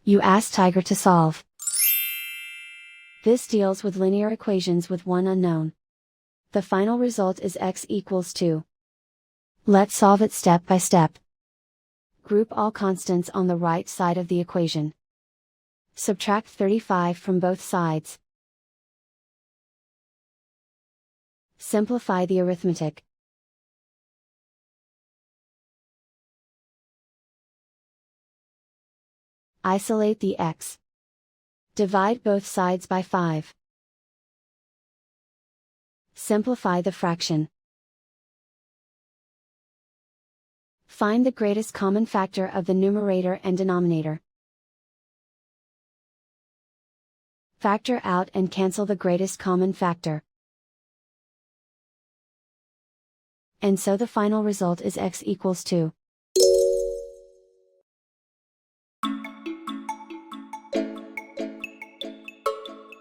You ask Tiger to solve. This deals with linear equations with one unknown. The final result is x equals 2. Let's solve it step by step. Group all constants on the right side of the equation. Subtract 35 from both sides. Simplify the arithmetic. Isolate the x. Divide both sides by 5. Simplify the fraction. Find the greatest common factor of the numerator and denominator. Factor out and cancel the greatest common factor. And so the final result is x equals 2.